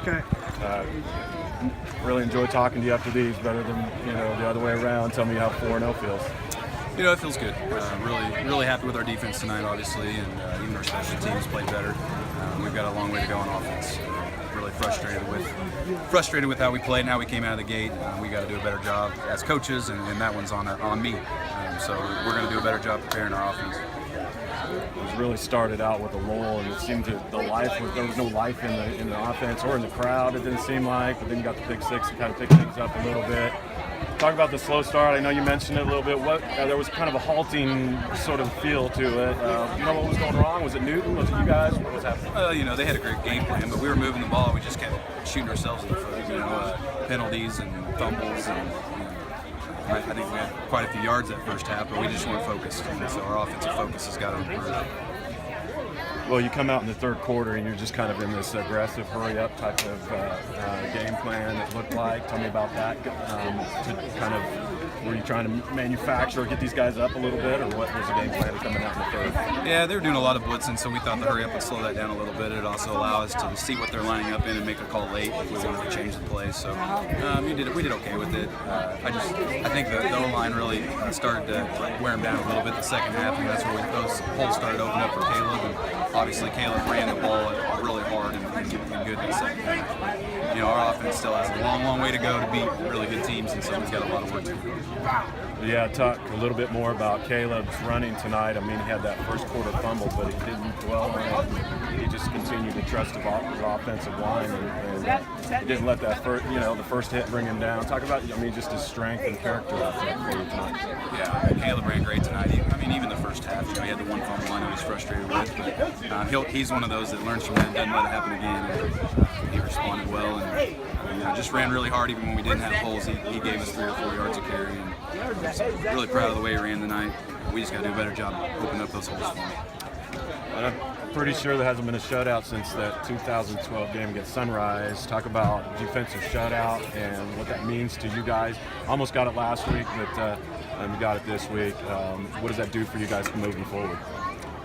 Okay. Really enjoy talking to you after these, better than the other way around. Tell me how 4-0 feels. It feels good. Really happy with our defense tonight, obviously, and even our special teams played better. We've got a long way to go on offense. Really frustrated with how we played and how we came out of the gate. We got to do a better job as coaches, and that one's on me. So we're going to do a better job preparing our offense. It was really started out with a lull, and it seemed there was no life in the offense or in the crowd. It didn't seem like, but then you got the Big Six to kind of pick things up a little bit. Talk about the slow start. I know you mentioned it a little bit. There was kind of a halting sort of feel to it. What was going wrong? Was it Newton? Was it you guys? What was happening? They had a great game plan, but we were moving the ball. We just kept shooting ourselves in the foot. Penalties and fumbles, and I think we had quite a few yards that first half, but we just weren't focused. So our offensive focus has got to improve. Well, you come out in the third quarter and you're just kind of in this aggressive, hurry-up type of game plan, it looked like. Tell me about that. Were you trying to manufacture or get these guys up a little bit, or what was the game plan coming out in the third? Yeah, they were doing a lot of blitzing, so we thought the hurry-up would slow that down a little bit. It also allow us to see what they're lining up in and make a call late if we wanted to change the play. So we did okay with it. I think the O-line really started to wear them down a little bit the second half, and that's where those holes started opening up for Caleb. And obviously, Caleb ran the ball really hard and good in the second half. Our offense still has a long way to go to beat really good teams, and so we've got a lot of work to do. Yeah, talk a little bit more about Caleb's running tonight. I mean, he had that first quarter fumble, but he didn't dwell on it. He just continued to trust his offensive line, and he didn't let that the first hit bring him down. Talk about, just his strength and character out there for you tonight. Yeah, Caleb ran great tonight. Even the first half, he had the one fumble I know he's frustrated with, but he's one of those that learns from that and doesn't let it happen again. And, he responded well and just ran really hard even when we didn't have holes. He gave us 3 or 4 yards of carry, and really proud of the way he ran tonight. We just got to do a better job opening up those holes for him. I'm pretty sure there hasn't been a shutout since that 2012 game against Sunrise. Talk about defensive shutout and what that means to you guys. Almost got it last week, but you got it this week. What does that do for you guys moving forward?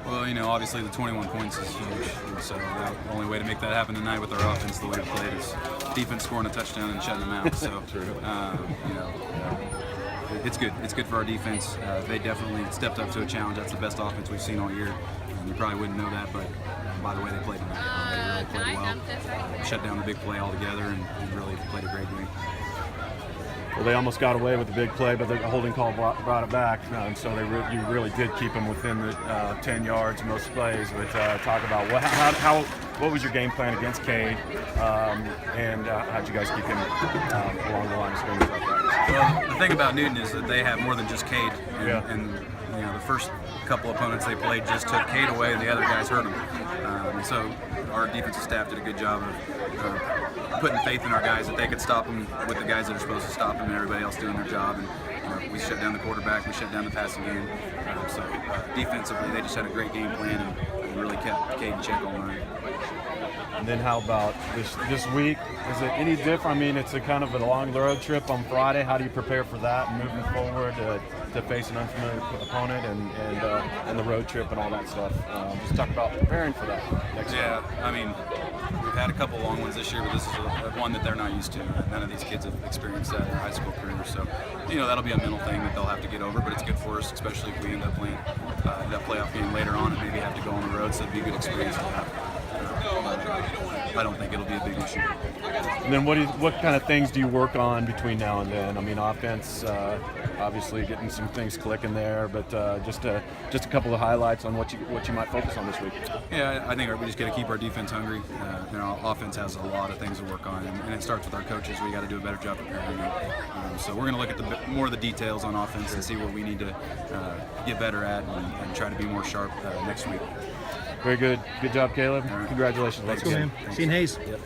Well, obviously the 21 points is huge, and so the only way to make that happen tonight with our offense, the way we played, is defense scoring a touchdown and shutting them out. So, it's good. It's good for our defense. They definitely stepped up to a challenge. That's the best offense we've seen all year. You probably wouldn't know that, but by the way they played tonight, they really played well. Shut down the big play altogether and really played a great game. Well, they almost got away with the big play, but the holding call brought it back, and so you really did keep them within the 10 yards most plays. But talk about what was your game plan against Cade, and how'd you guys keep him along the line of scrimmage like that? Well, the thing about Newton is that they have more than just Cade, and the first couple opponents they played just took Cade away, and the other guys hurt him. And so our defensive staff did a good job of putting faith in our guys that they could stop them with the guys that are supposed to stop them, and everybody else doing their job. And we shut down the quarterback, we shut down the passing game. So defensively, they just had a great game plan and really kept Cade in check all night. And then how about this week? Is it any different? I mean, it's a kind of a long road trip on Friday. How do you prepare for that and moving forward to face an unfamiliar opponent and the road trip and all that stuff? Just talk about preparing for that next week. We've had a couple long ones this year, but this is one that they're not used to. None of these kids have experienced that in their high school career. So, that'll be a mental thing that they'll have to get over, but it's good for us, especially if we end up playing that playoff game later on and maybe have to go on the road, so it'd be a good experience to have. I don't think it'll be a big issue. And then what kind of things do you work on between now and then? I mean, offense, obviously getting some things clicking there, but just a couple of highlights on what you might focus on this week. Yeah, I think we just got to keep our defense hungry. Offense has a lot of things to work on, and it starts with our coaches. We got to do a better job preparing them. So we're going to look at more of the details on offense and see what we need to get better at and try to be more sharp next week. Very good. Good job, Caleb. Right. Congratulations. Let's go, man. Seeing Hayes. Yep.